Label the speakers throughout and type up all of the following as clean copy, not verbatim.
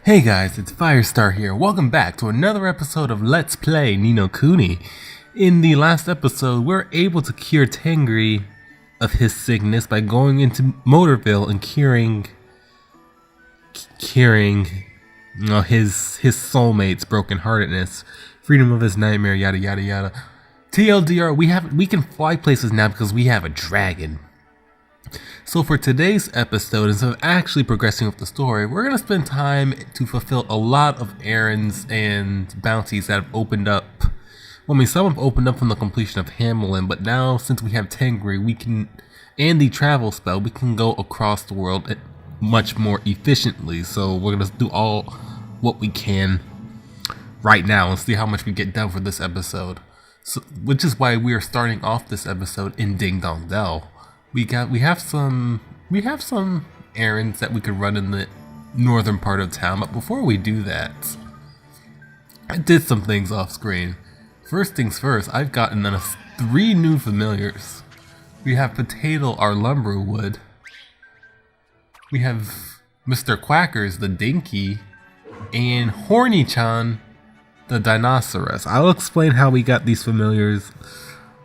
Speaker 1: Hey guys, it's Firestar here. Welcome back to another episode of Let's Play Ni no Kuni. In the last episode, we're able to cure Tengri of his sickness by going into Motorville and curing his soulmate's brokenheartedness, freedom of his nightmare, yada yada yada. TLDR, we can fly places now because we have a dragon. So for today's episode, instead of actually progressing with the story, we're going to spend time to fulfill a lot of errands and bounties that have opened up. Well, I mean, some have opened up from the completion of Hamelin, but now since we have Tengri, and the travel spell, we can go across the world much more efficiently. So we're going to do all what we can right now and see how much we get done for this episode. So, which is why we are starting off this episode in Ding Dong Dell. We have some errands that we could run in the northern part of town, but before we do that, I did some things off screen. First things first, I've gotten 3 new familiars. We have Potato, our lumberwood. We have Mr. Quackers, the dinky, and Horny-chan, the Dinosaurus. I'll explain how we got these familiars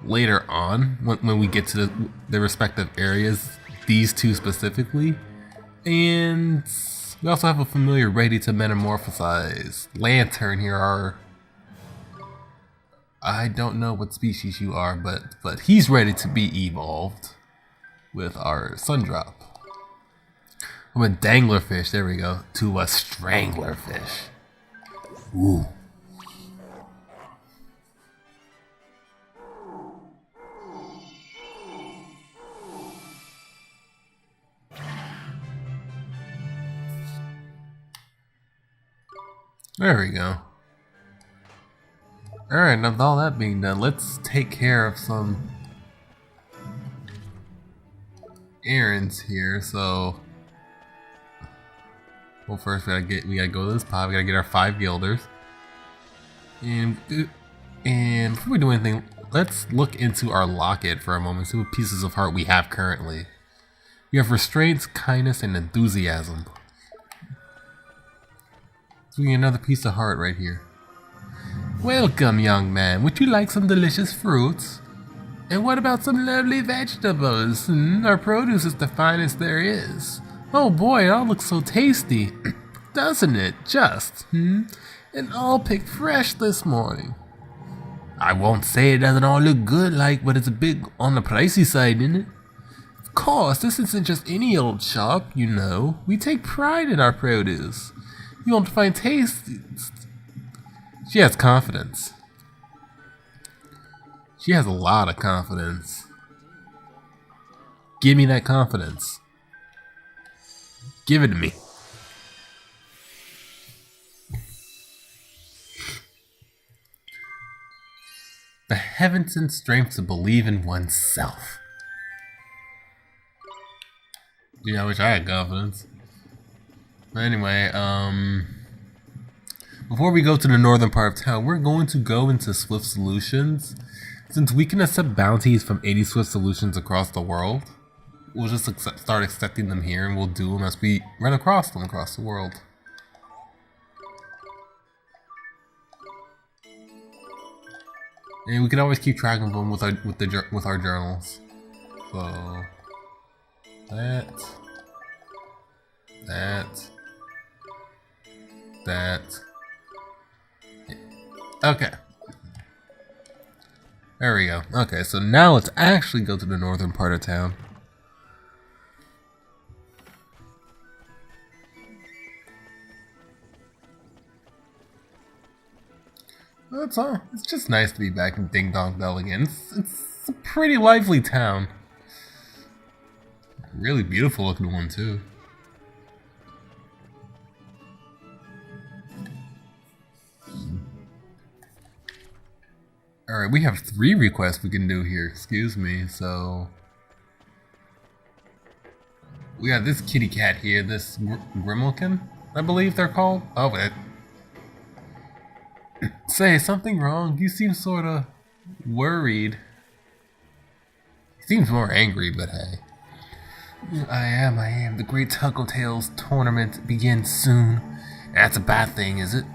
Speaker 1: later on when we get to the respective areas, these two specifically. And we also have a familiar ready to metamorphosize. Lantern here I don't know what species you are, but he's ready to be evolved with our Sundrop. I'm a Danglerfish, there we go, to a Stranglerfish. Ooh. There we go. Alright, now with all that being done, let's take care of some errands here. So, well, first we gotta go to this pod. We gotta get our 5 guilders. And before we do anything, let's look into our locket for a moment. See what pieces of heart we have currently. We have restraints, kindness, and enthusiasm. So we get another piece of heart right here. Welcome, young man. Would you like some delicious fruits? And what about some lovely vegetables? Our produce is the finest there is. Oh boy, it all looks so tasty. Doesn't it? Just. And all picked fresh this morning. I won't say it doesn't all look good but it's a bit on the pricey side, isn't it? Of course, this isn't just any old shop, you know. We take pride in our produce. You want to find taste. She has confidence. She has a lot of confidence. Give me that confidence. Give it to me. The heavens and strength to believe in oneself. Yeah, I wish I had confidence. But anyway, before we go to the northern part of town, we're going to go into Swift Solutions. Since we can accept bounties from 80 Swift Solutions across the world, we'll just start accepting them here, and we'll do them as we run across them across the world. And we can always keep track of them with our journals. So that. Okay. There we go. Okay, so now let's actually go to the northern part of town. That's all. It's just nice to be back in Ding Dong Dell again. It's a pretty lively town. Really beautiful looking one too. Alright, we have 3 requests we can do here, excuse me, so... We got this kitty cat here, this Grimmelkin, I believe they're called? Oh, wait. Say, something wrong? You seem sorta worried. He seems more angry, but hey. I am. The Great Taco Tales tournament begins soon. That's a bad thing, is it?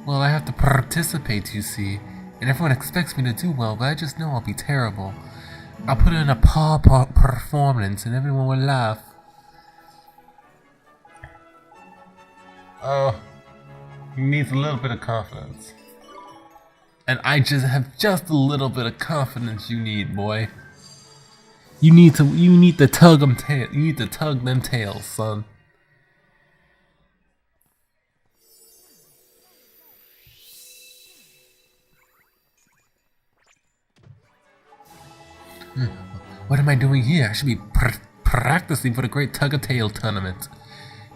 Speaker 1: Well, I have to participate, you see, and everyone expects me to do well, but I just know I'll be terrible. I'll put in a paw performance and everyone will laugh. Oh, he needs a little bit of confidence. And I just have just a little bit of confidence you need, boy. You need to tug them tail. You need to tug them tails, son. What am I doing here? I should be practicing for the great tug-of-tail tournament.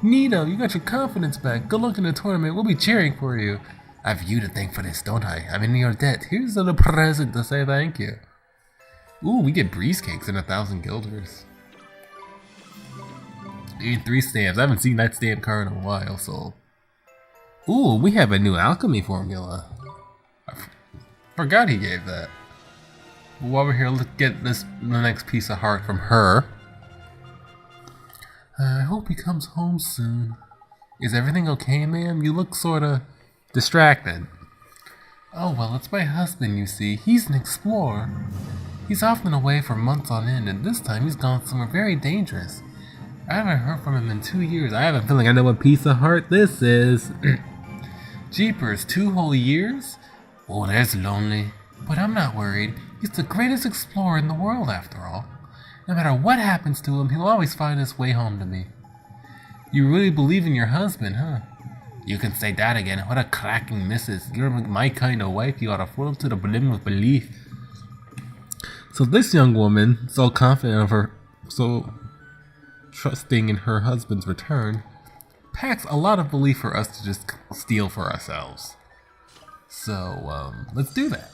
Speaker 1: Nino, you got your confidence back. Good luck in the tournament. We'll be cheering for you. I have you to thank for this, don't I? I'm in your debt. Here's a present to say thank you. Ooh, we get breeze cakes and 1,000 guilders. And 3 stamps. I haven't seen that stamp card in a while, so... Ooh, we have a new alchemy formula. I forgot he gave that. While we're here, let's get the next piece of heart from her. I hope he comes home soon. Is everything okay, ma'am? You look sorta distracted. Oh, well, it's my husband, you see. He's an explorer. He's often away for months on end, and this time he's gone somewhere very dangerous. I haven't heard from him in 2 years. I have a feeling I know what piece of heart this is. Jeepers, 2 whole years? Oh, that's lonely. But I'm not worried. He's the greatest explorer in the world, after all. No matter what happens to him, he'll always find his way home to me. You really believe in your husband, huh? You can say that again. What a cracking missus. You're my kind of wife. You are full to the brim with belief. So this young woman, so confident of her, so trusting in her husband's return, packs a lot of belief for us to just steal for ourselves. So, let's do that.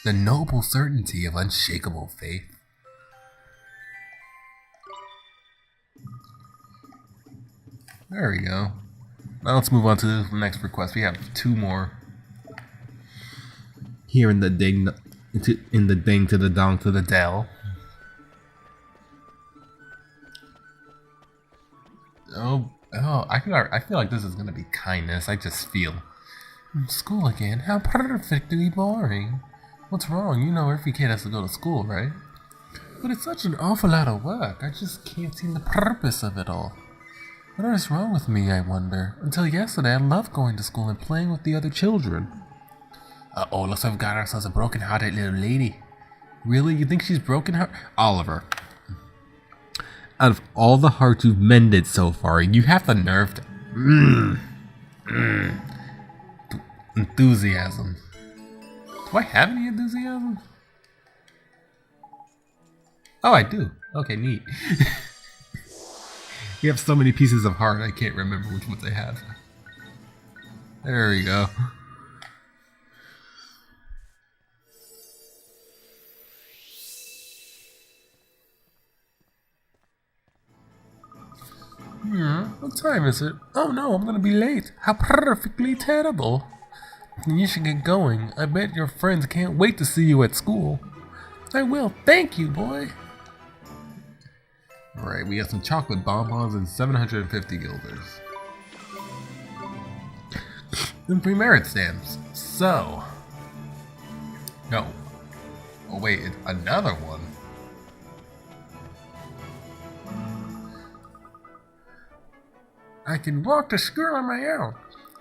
Speaker 1: The noble certainty of unshakable faith. There we go. Now let's move on to the next request. We have 2 more. Here in the ding to the dong to the dell. I feel like this is gonna be kindness. I just feel. School again? How perfectly boring. What's wrong? You know every kid has to go to school, right? But it's such an awful lot of work. I just can't see the purpose of it all. What is wrong with me, I wonder? Until yesterday, I loved going to school and playing with the other children. Uh-oh, looks like we've got ourselves a broken-hearted little lady. Really? You think she's broken-hearted? Oliver. Out of all the hearts you've mended so far, you have the nerve to... Enthusiasm. Do I have any enthusiasm? Oh, I do. Okay, neat. You have so many pieces of heart, I can't remember which ones I have. There we go. What time is it? Oh no, I'm gonna be late. How perfectly terrible. You should get going. I bet your friends can't wait to see you at school. I will. Thank you, boy. Alright, we got some chocolate bonbons and 750 guilders. And 3 merit stamps. So. No. Oh wait, another one. I can walk to school on my own.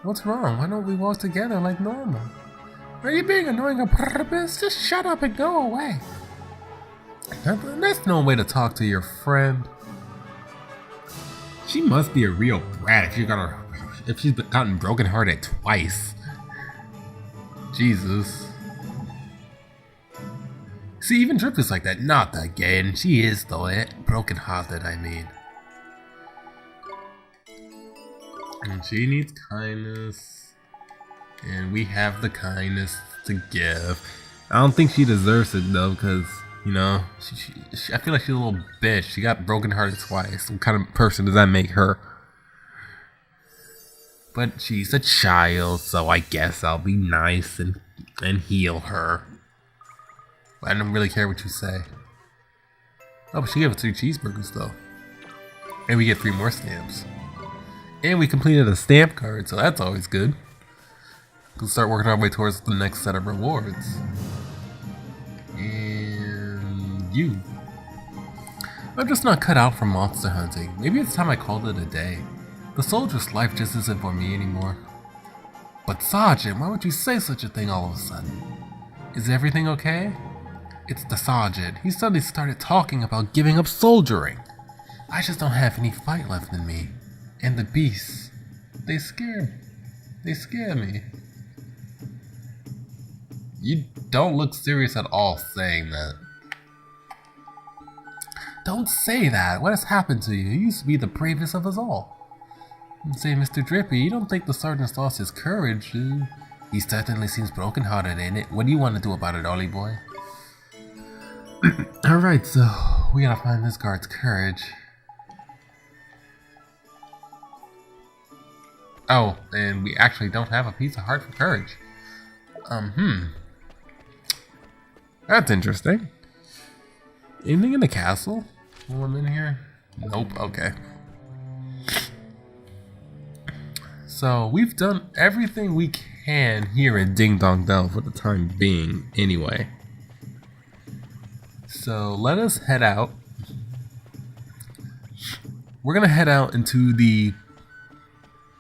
Speaker 1: What's wrong? Why don't we walk together like normal? Are you being annoying on purpose? Just shut up and go away. That's no way to talk to your friend. She must be a real brat if she's gotten brokenhearted twice. Jesus. See, even Drip is like that. Not again. She is though. Brokenhearted, I mean. And she needs kindness. And we have the kindness to give. I don't think she deserves it though, because, you know, I feel like she's a little bitch. She got brokenhearted twice. What kind of person does that make her? But she's a child, so I guess I'll be nice and heal her. I don't really care what you say. Oh, but she gave us 3 cheeseburgers though. And we get 3 more stamps. And we completed a stamp card, so that's always good. We'll start working our way towards the next set of rewards. And you. I'm just not cut out for monster hunting. Maybe it's time I called it a day. The soldier's life just isn't for me anymore. But Sergeant, why would you say such a thing all of a sudden? Is everything okay? It's the Sergeant. He suddenly started talking about giving up soldiering. I just don't have any fight left in me. And the beasts, they scare me. You don't look serious at all saying that. Don't say that. What has happened to you? You used to be the bravest of us all. Say, Mr. Drippy, you don't think the sergeant's lost his courage, do you? He certainly seems brokenhearted, ain't it? What do you want to do about it, Ollie boy? Alright, so we gotta find this guard's courage. Oh, and we actually don't have a piece of heart for courage. That's interesting. Anything in the castle? One in here? Nope, okay. So, we've done everything we can here in Ding Dong Dell for the time being, anyway. So, let us head out. We're gonna head out into the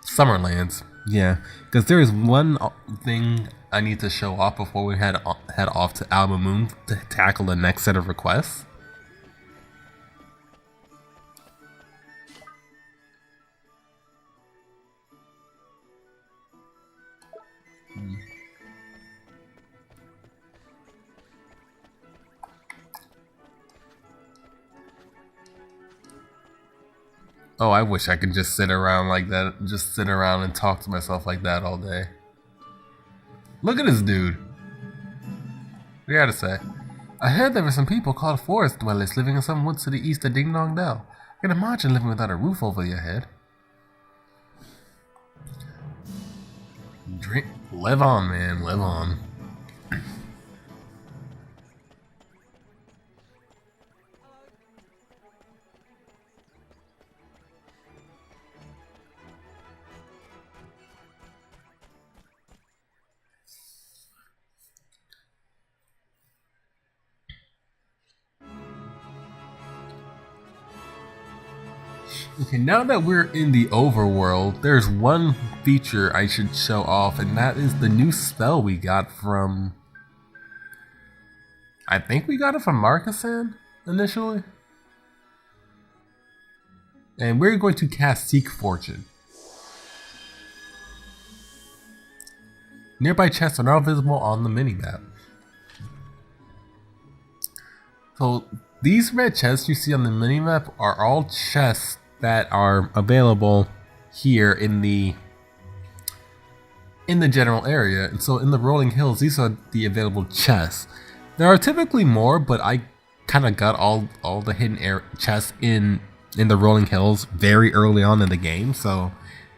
Speaker 1: Summerlands. Yeah, because there is one thing I need to show off before we head off to Alma Moon to tackle the next set of requests. Oh, I wish I could just sit around like that, just sit around and talk to myself like that all day. Look at this dude. What do you gotta say? I heard there were some people called forest dwellers living in some woods to the east of Ding Dong Dell. I can imagine living without a roof over your head. Live on, man, live on. Okay, now that we're in the overworld, there's one feature I should show off, and that is the new spell we got from... I think we got it from Marcus-san, initially? And we're going to cast Seek Fortune. Nearby chests are now visible on the minimap. So, these red chests you see on the minimap are all chests that are available here in the general area. And so in the rolling hills, these are the available chests. There are typically more, but I kind of got all the hidden chests in the rolling hills very early on in the game, so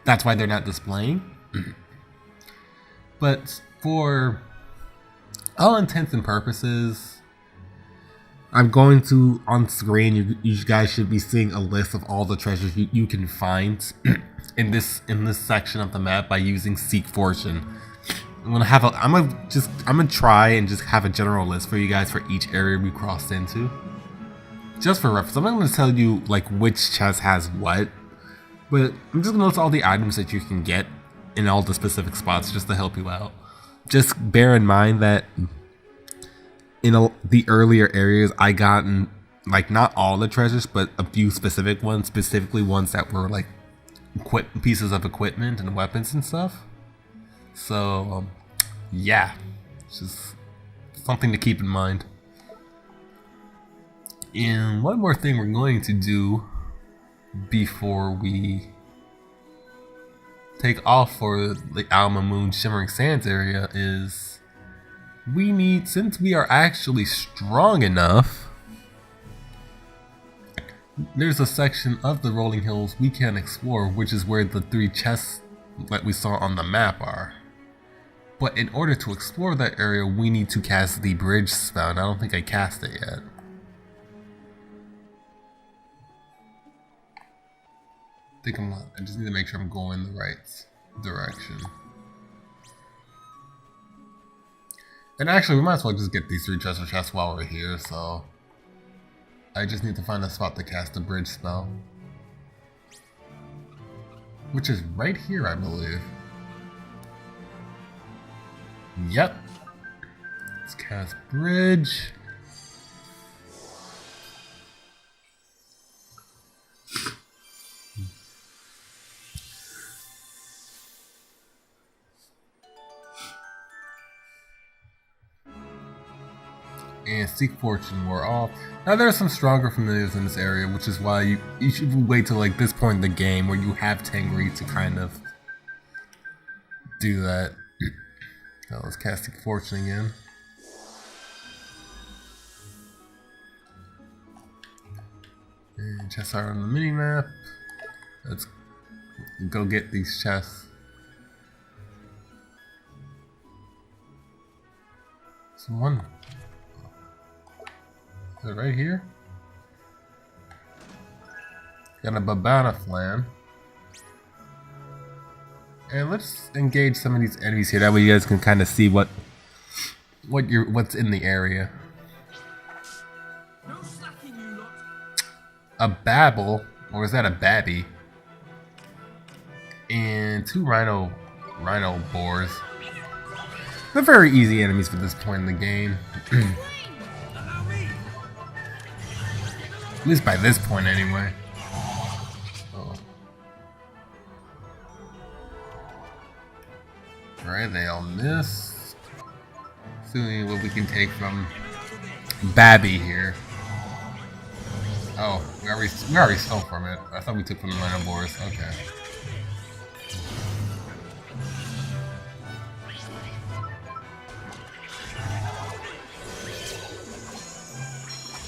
Speaker 1: that's why they're not displaying. But for all intents and purposes, I'm going to, on screen, you guys should be seeing a list of all the treasures you can find in this section of the map by using Seek Fortune. I'm gonna try and just have a general list for you guys for each area we crossed into. Just for reference, I'm not gonna tell you like which chest has what, but I'm just gonna list all the items that you can get in all the specific spots just to help you out. Just bear in mind that in the earlier areas, I gotten like not all the treasures, but a few specific ones, specifically ones that were like pieces of equipment and weapons and stuff. So yeah, it's just something to keep in mind. And one more thing we're going to do before we take off for the Alma Moon Shimmering Sands area is we need, since we are actually strong enough, there's a section of the rolling hills we can explore, which is where the 3 chests that we saw on the map are. But in order to explore that area, we need to cast the bridge spell, and I don't think I cast it yet. think I'm not. I just need to make sure I'm going the right direction. And actually, we might as well just get these 3 treasure chests while we're here, so... I just need to find a spot to cast a bridge spell. Which is right here, I believe. Yep. Let's cast bridge. And seek fortune wore off. Now there are some stronger familiars in this area, which is why you should wait till like this point in the game where you have Tengri to kind of do that. Now let's cast seek fortune again. And chests are on the mini map. Let's go get these chests. Someone. Is it right here? Got a Babana flan. And let's engage some of these enemies here. That way you guys can kind of see what's in the area.
Speaker 2: No slacking, you lot.
Speaker 1: A Babble, or is that a Babby? And 2 Rhino boars. They're very easy enemies for this point in the game. At least by this point, anyway. Oh. Alright, they all missed. See what we can take from Babby here. Oh, we already stole from it. I thought we took from the Rhino boars. Okay.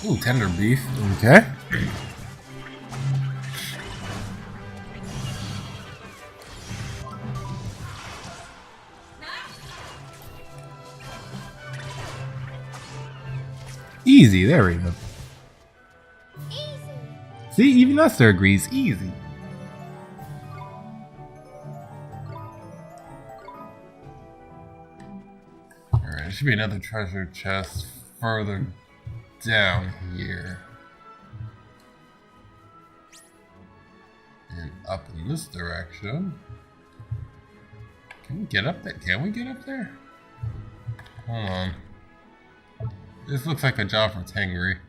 Speaker 1: Ooh, tender beef. Okay. Easy, there we go.
Speaker 3: Easy.
Speaker 1: See, even Esther agrees. Easy. Alright, there should be another treasure chest further down here. And up in this direction. Can we get up there? Can we get up there? Hold on. This looks like a job for Tengri.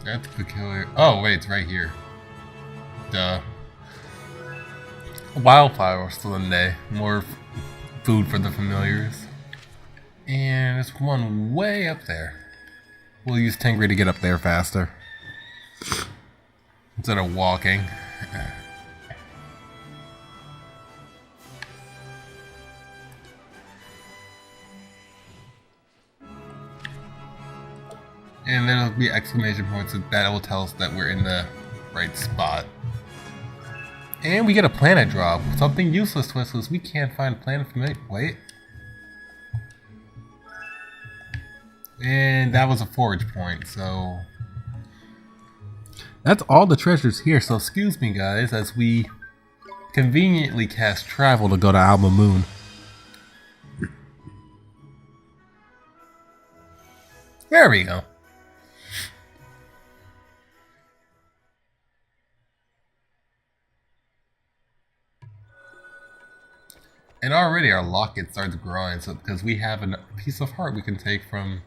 Speaker 1: That's peculiar. Oh, wait, it's right here. Duh. Wildflower still in day. More food for the familiars. And there's one way up there. We'll use Tengri to get up there faster. Instead of walking. And there'll be exclamation points that will tell us that we're in the right spot. And we get a planet drop. Something useless to us because we can't find a planet from it. Wait. And that was a forage point, so... That's all the treasures here, so excuse me guys as we conveniently cast travel to go to Alma Moon. There we go. And already our locket starts growing, so because we have a piece of heart we can take from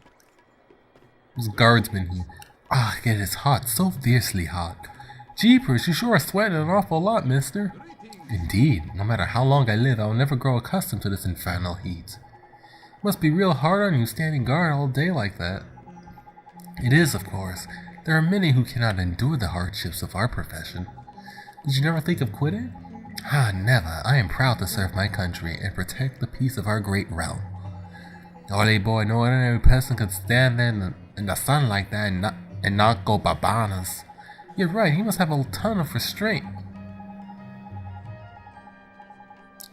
Speaker 1: this guardsman here. Ah, it is hot, so fiercely hot. Jeepers, you sure are sweating an awful lot, mister. Indeed, no matter how long I live, I'll never grow accustomed to this infernal heat. Must be real hard on you standing guard all day like that. It is, of course. There are many who cannot endure the hardships of our profession. Did you never think of quitting? Ah, never. I am proud to serve my country and protect the peace of our great realm. Ole boy, no ordinary person could stand there in the sun like that and not go babanas. You're right, he must have a ton of restraint.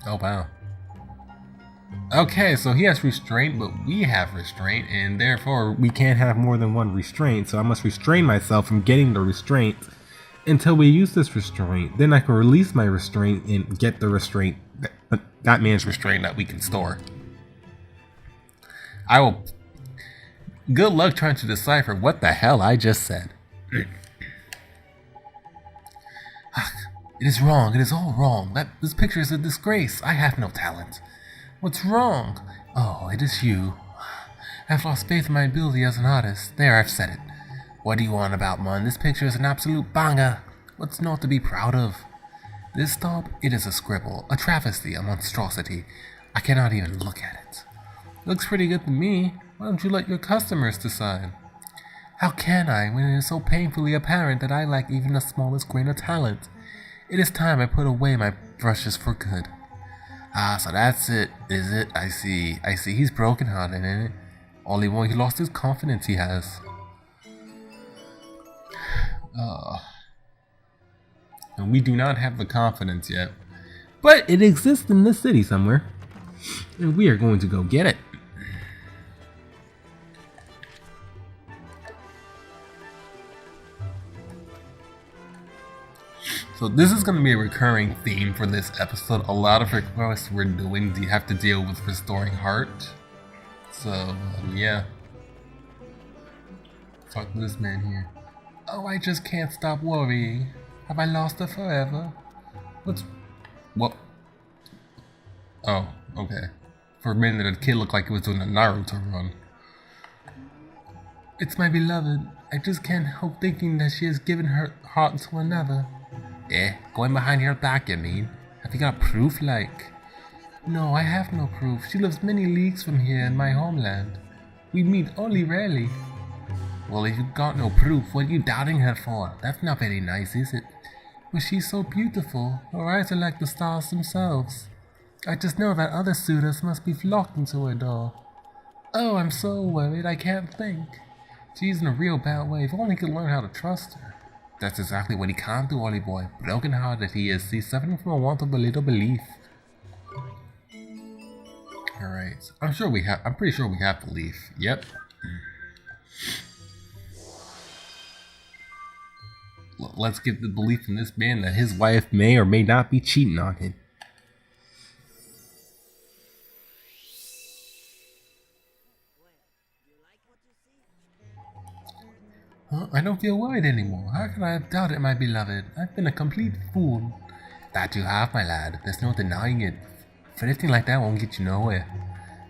Speaker 1: Oh wow. Okay, so he has restraint, but we have restraint, and therefore we can't have more than one restraint, so I must restrain myself from getting the restraint until we use this restraint. Then I can release my restraint and get the restraint, that man's restraint that we can store. I will... Good luck trying to decipher what the hell I just said. It is wrong, it is all wrong. This picture is a disgrace. I have no talent. What's wrong? Oh, it is you. I've lost faith in my ability as an artist. There, I've said it. What do you want about, man? This picture is an absolute banger. What's not to be proud of? This stop, it is a scribble, a travesty, a monstrosity. I cannot even look at it. Looks pretty good to me. Why don't you let your customers decide? How can I, when it is so painfully apparent that I lack even the smallest grain of talent? It is time I put away my brushes for good. Ah, so that's it, is it? I see. He's broken-hearted, ain't it? Only one, he lost his confidence, he has. And we do not have the confidence yet. But it exists in this city somewhere. And we are going to go get it. So this is going to be a recurring theme for this episode. A lot of requests we're doing, do you have to deal with restoring heart? So, yeah. Talk to this man here. Oh, I just can't stop worrying. Have I lost her forever? What? Oh, okay. For a minute, the kid looked like he was doing a Naruto run. It's my beloved. I just can't help thinking that she has given her heart to another. Going behind her back, you mean? Have you got proof, like? No, I have no proof. She lives many leagues from here in my homeland. We meet only rarely. Well, if you've got no proof, what are you doubting her for? That's not very nice, is it? But she's so beautiful. Her eyes are like the stars themselves. I just know that other suitors must be flocking to her door. Oh, I'm so worried I can't think. She's in a real bad way. If only he could learn how to trust her. That's exactly what he can't do, Ollie boy. Broken hearted he is. He's suffering from a want of a little belief. Alright. I'm pretty sure we have belief. Yep. Let's give the belief in this man that his wife may or may not be cheating on him. Huh? I don't feel worried anymore. How could I have doubted my beloved? I've been a complete fool. That you have, my lad. There's no denying it. Anything like that won't get you nowhere.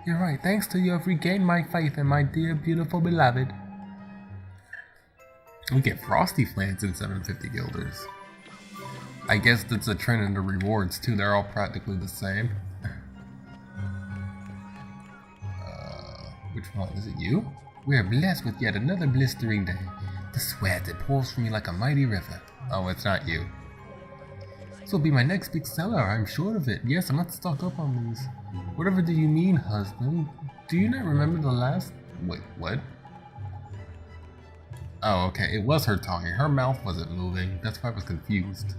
Speaker 1: You're right. Thanks to you, I've regained my faith in my dear, beautiful beloved. We get frosty flans in 750 guilders. I guess that's a trend in the rewards too. They're all practically the same. Which one? Is it you? We are blessed with yet another blistering day. The sweat, it pours from me like a mighty river. Oh, it's not you. This will be my next big seller, I'm sure of it. Yes, I'm not stocked up on these. Whatever do you mean, husband? Do you not remember the last... Wait, what? Oh, okay, it was her talking. Her mouth wasn't moving. That's why I was confused.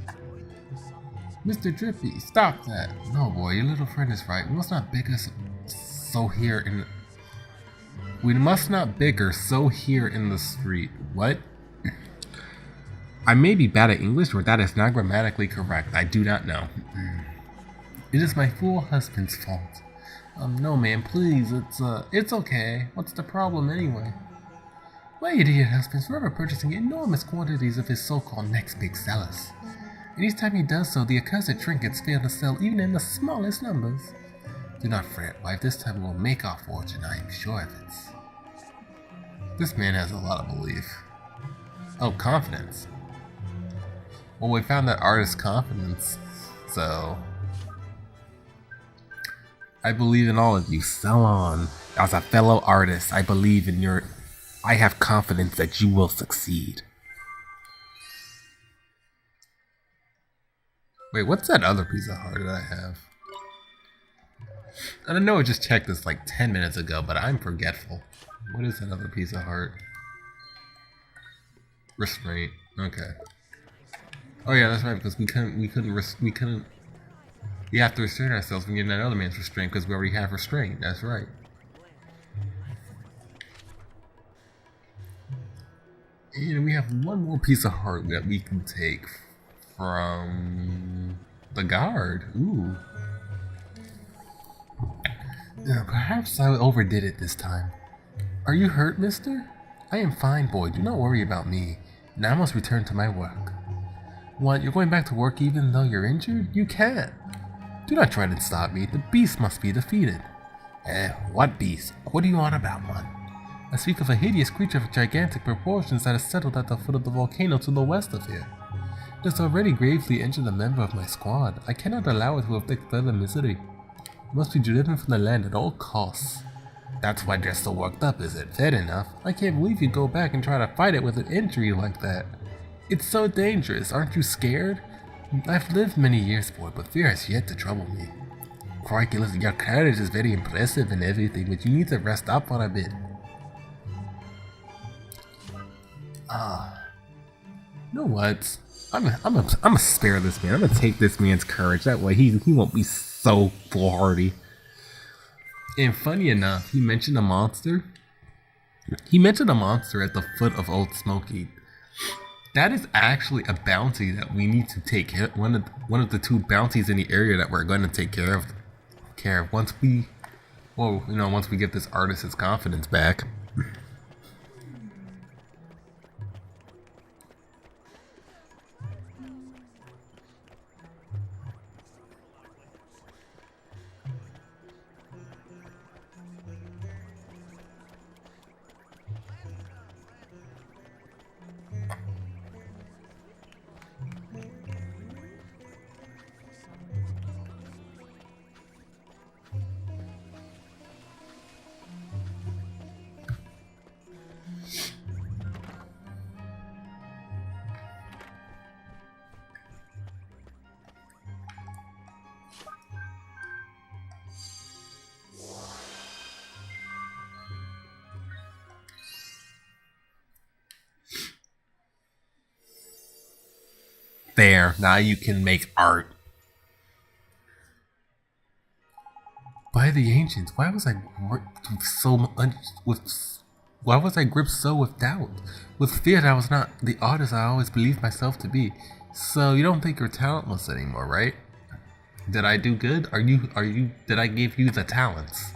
Speaker 1: Mr. Drippy, stop that. No, boy, your little friend is right. We must not bicker so here in... We must not bicker so here in the street. What? I may be bad at English, or that is not grammatically correct. I do not know. It is my fool husband's fault. No, man, please. It's okay. What's the problem anyway? My idiot husband's forever purchasing enormous quantities of his so-called next big sellers. And each time he does so, the accursed trinkets fail to sell even in the smallest numbers. Do not fret, wife. This time we'll make our fortune, I am sure of it. This man has a lot of belief. Oh, confidence. Well, we found that artist's confidence, so... I believe in all of you. Sell on. As a fellow artist, I believe in your... I have confidence that you will succeed. Wait, what's that other piece of heart that I have? And I know I just checked this like 10 minutes ago, but I'm forgetful. What is that other piece of heart? Restraint. Okay. Oh yeah, that's right, because we have to restrain ourselves from getting another man's restraint because we already have restraint. That's right. And we have one more piece of heart that we can take from the guard. Ooh. Yeah, perhaps I overdid it this time. Are you hurt, mister? I am fine, boy. Do not worry about me. Now I must return to my work. What, you're going back to work even though you're injured? You can't. Do not try to stop me. The beast must be defeated. What beast? What are you on about, man? I speak of a hideous creature of gigantic proportions that has settled at the foot of the volcano to the west of here. It has already gravely injured a member of my squad. I cannot allow it to inflict further misery. It must be driven from the land at all costs. That's why you're so worked up, is it? Fair enough. I can't believe you go back and try to fight it with an injury like that. It's so dangerous, aren't you scared? I've lived many years, boy, but fear has yet to trouble me. Crikey, listen, your courage is very impressive and everything, but you need to rest up on a bit. You know what? I'm gonna spare this man. I'm gonna take this man's courage. That way he won't be so foolhardy. And funny enough, he mentioned a monster. He mentioned a monster at the foot of Old Smoky. That is actually a bounty that we need to take care of. One of the two bounties in the area that we're going to take care of. Once we, well, you know, once we get this artist's confidence back. There, now you can make art. By the ancients, why was I gripped so with doubt? With fear that I was not the artist I always believed myself to be. So you don't think you're talentless anymore, right? Did I do good? Did I give you the talents?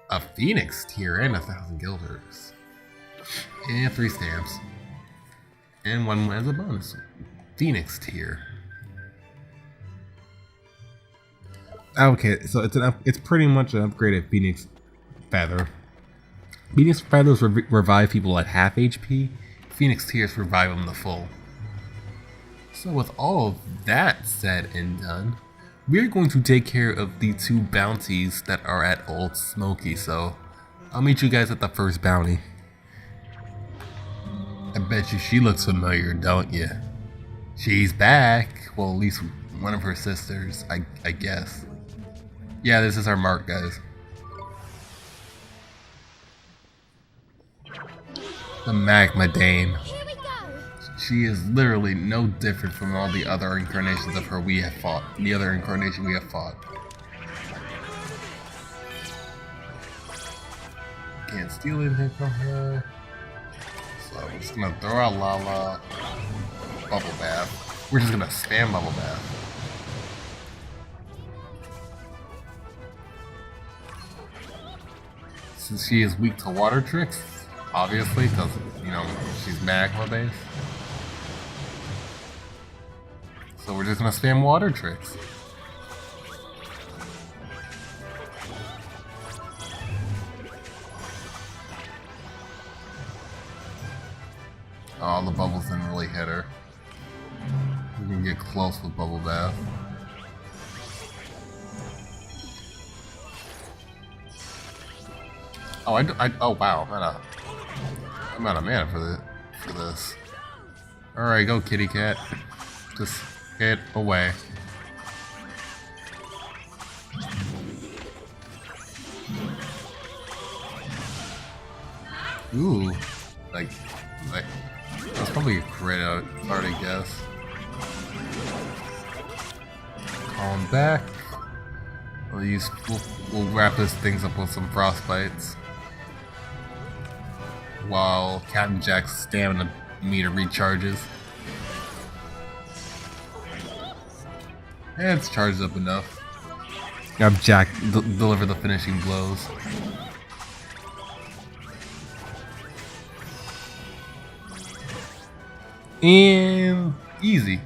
Speaker 1: A phoenix tier and 1,000 guilders. And 3 stamps. And 1 as a bonus. Phoenix tier. Okay, so it's pretty much an upgraded Phoenix Feather. Phoenix Feathers revive people at half HP. Phoenix tiers revive them to full. So with all of that said and done, we're going to take care of the 2 bounties that are at Old Smoky. So I'll meet you guys at the first bounty. I bet you she looks familiar, don't you? She's back. Well, at least one of her sisters, I guess. Yeah, this is our mark, guys. The Magma Dame.
Speaker 3: Here we go.
Speaker 1: She is literally no different from all the other incarnations of her we have fought. The other incarnation we have fought. Can't steal anything from her. So we're just gonna throw out Lala, Bubble Bath. We're just gonna spam Bubble Bath. Since she is weak to water tricks, obviously, because, you know, she's magma based. So we're just gonna spam water tricks. Oh, the bubbles didn't really hit her. We can get close with Bubble Bath. Oh, oh wow, I'm out of mana for this. All right, go kitty cat. Just get away. Ooh, like That's probably a crit out, I'd already guess. Call him back. We'll wrap this things up with some frostbites. While Captain Jack's stamina meter recharges. And it's charged up enough. Have Jack deliver the finishing blows. And easy.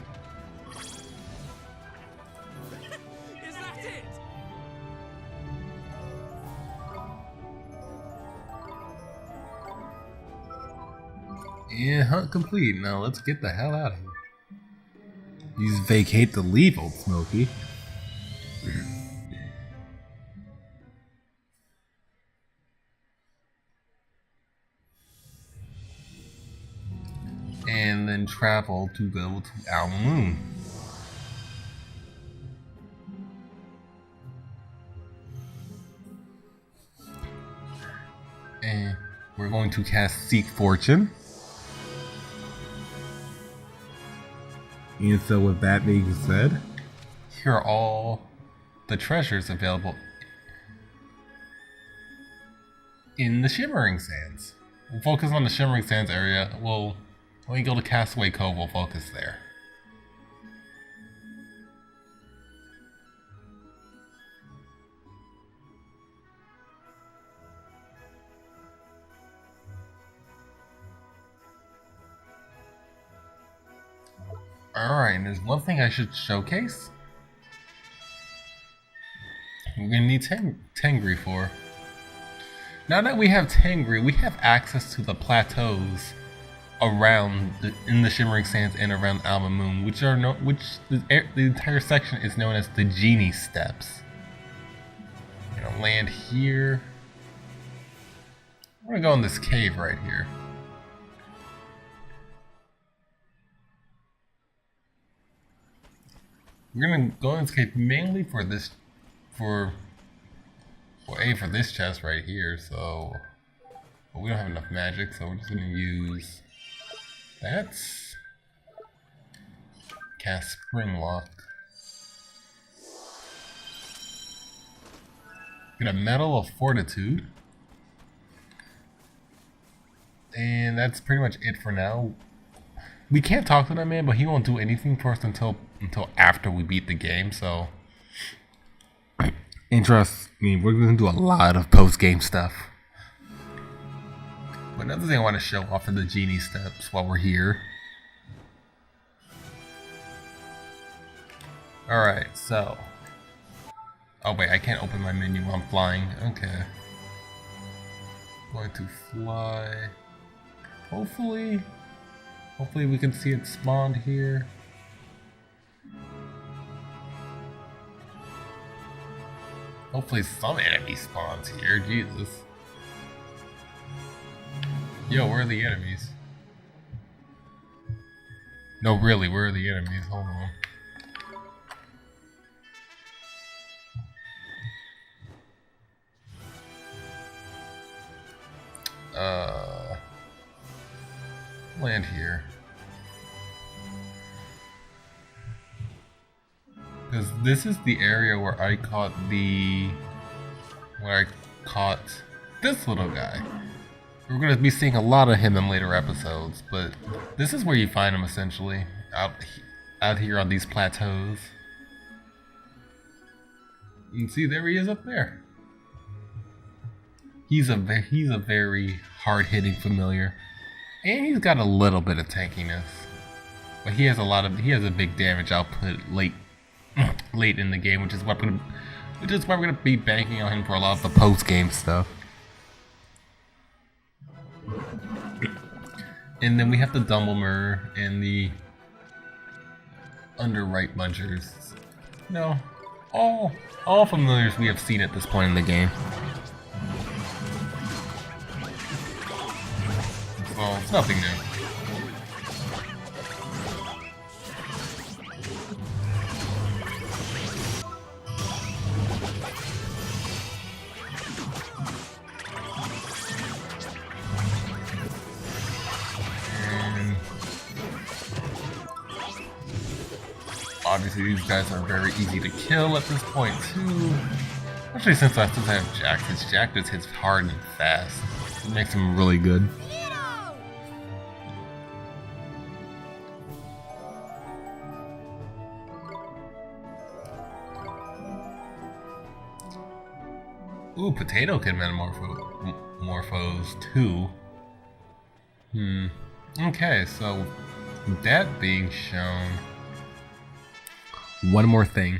Speaker 3: Is that it?
Speaker 1: And hunt complete. Now let's get the hell out of here. Use vacate to leave, Old Smoky. And then travel to go to Alma Moon. And we're going to cast Seek Fortune. And so with that being said, here are all the treasures available in the Shimmering Sands. We'll focus on the Shimmering Sands area. When we go to Castaway Cove, we'll focus there. Alright, and there's one thing I should showcase. We're gonna need Tengri for. Now that we have Tengri, we have access to the plateaus around in the Shimmering Sands and around Alma Moon, which the entire section is known as the Genie Steps. We're gonna land here. We're gonna go in this cave right here. We're gonna go in this cave mainly for this, for this chest right here. So, but we don't have enough magic, so we're just gonna use that. Cast Spring Lock. Get a Medal of Fortitude, and that's pretty much it for now. We can't talk to that man, but he won't do anything for us until after we beat the game, so. And trust me, we're gonna do a lot of post-game stuff. But another thing I want to show off are the Genie Steps while we're here. Alright, so. Oh wait, I can't open my menu while I'm flying. Okay. Going to fly. Hopefully we can see it spawned here. Hopefully some enemy spawns here, Jesus. Yo, where are the enemies? No, really, where are the enemies? Hold on. Land here. Because this is the area where I caught this little guy. We're going to be seeing a lot of him in later episodes, but this is where you find him essentially, out here on these plateaus. You can see there he is up there. He's a very hard-hitting familiar, and he's got a little bit of tankiness, but he has a big damage output late in the game, which is why we're gonna be banking on him for a lot of the post-game stuff. And then we have the Dumblemere and the Underright Munchers. No, all familiars we have seen at this point in the game. So it's nothing new. And Obviously, these guys are very easy to kill at this point too. Especially since I have Jack. His Jack just hits hard and fast. It makes him really good. Ooh, Potato can metamorphose too. Okay, so with that being shown, one more thing.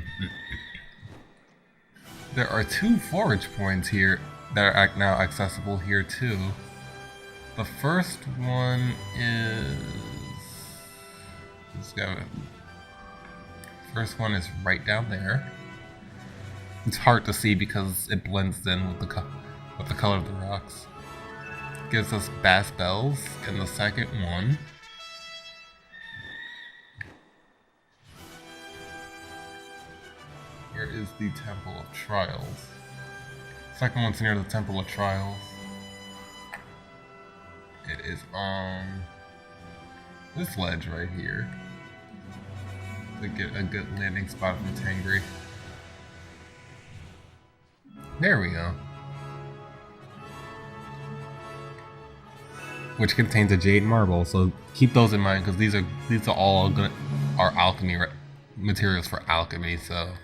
Speaker 1: There are 2 forage points here that are now accessible here too. The first one is... let's go. First one is right down there. It's hard to see because it blends in with the color of the rocks. Gives us bass bells, and the second one where is the Temple of Trials? Second one's near the Temple of Trials. It is on this ledge right here to get a good landing spot for Tangri. There we go. Which contains a jade marble, so keep those in mind because these are all our alchemy materials for alchemy. So,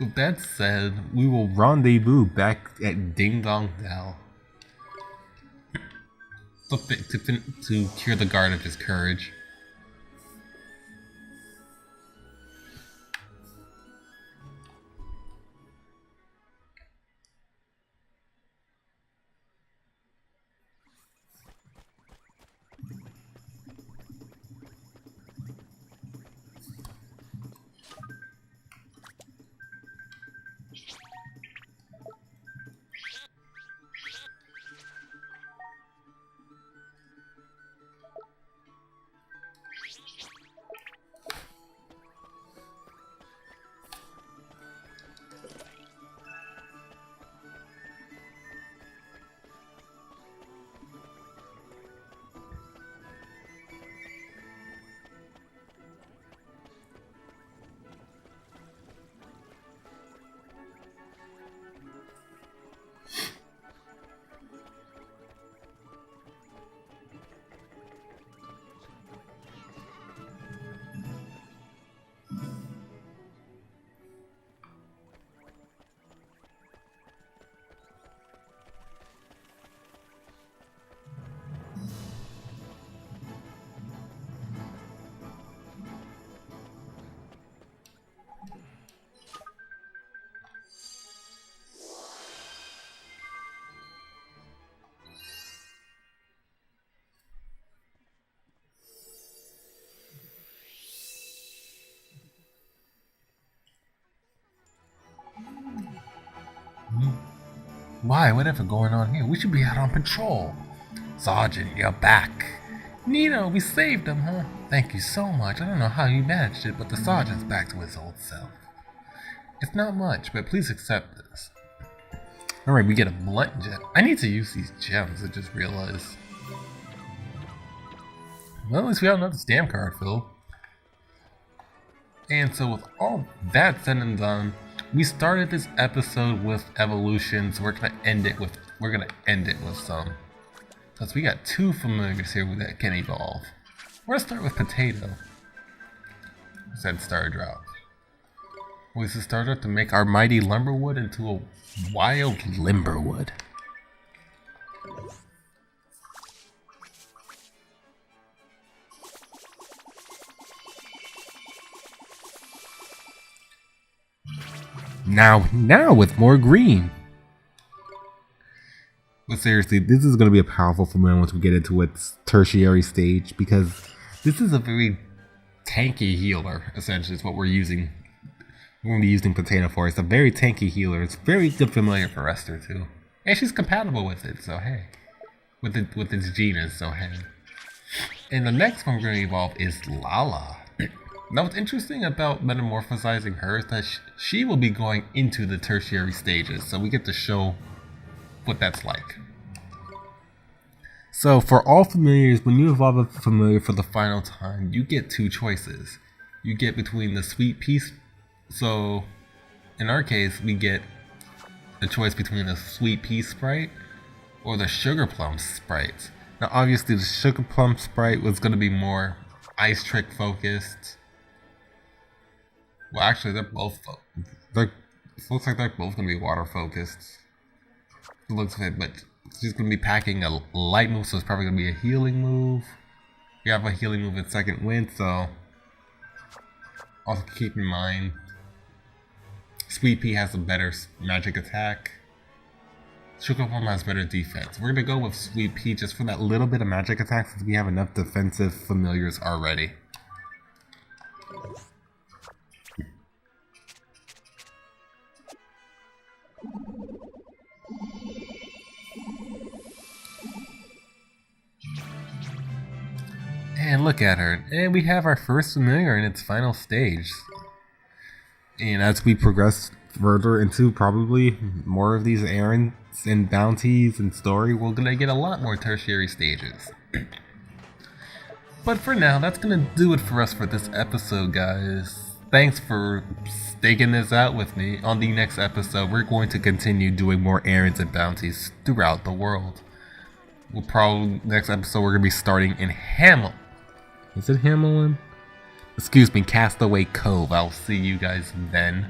Speaker 1: with that said, we will rendezvous back at Ding Dong Dell to cure the guard of his courage. Why? Whatever going on here? We should be out on patrol. Sergeant, you're back. Nino, we saved him, huh? Thank you so much. I don't know how you managed it, but the sergeant's back to his old self. It's not much, but please accept this. Alright, we get a blunt gem. I need to use these gems, I just realized. Well, at least we all know this damn card, Phil. And so with all that said and done, we started this episode with evolutions. We're gonna end it with some. Because we got 2 familiars here that can evolve. We're gonna start with Potato. Said Star Drop. We should start up to make our mighty Lumberwood into a wild Limberwood. Now with more green. But seriously, this is going to be a powerful familiar once we get into its tertiary stage, because this is a very tanky healer, essentially, is what we're using. We're going to be using Potato for. It's a very tanky healer. It's very good familiar for Esther, too. And she's compatible with it, so hey. With its genus, so hey. And the next one we're going to evolve is Lala. Now what's interesting about metamorphosizing her is that she will be going into the tertiary stages, so we get to show what that's like. So for all familiars, when you evolve a familiar for the final time, you get 2 choices. you get between the sweet pea. So, in our case, we get the choice between the sweet pea sprite or the sugar plum sprite. Now, obviously, the sugar plum sprite was going to be more ice trick focused. Well, actually, they're both. It looks like they're both going to be water focused. It looks of it, but she's going to be packing a light move, so it's probably going to be a healing move. You have a healing move in second wind, so also keep in mind, Sweet Pea has a better magic attack. Sugar Plum has better defense. We're gonna go with Sweet Pea just for that little bit of magic attack since we have enough defensive familiars already. And look at her. And we have our first familiar in its final stage. And as we progress further into probably more of these errands and bounties and story, we're gonna get a lot more tertiary stages. But for now, that's gonna do it for us for this episode, guys. Thanks for staking this out with me. On the next episode, we're going to continue doing more errands and bounties throughout the world. We'll probably, next episode, we're gonna be starting in Hamel. Is it Hamelin? Excuse me, Castaway Cove. I'll see you guys then.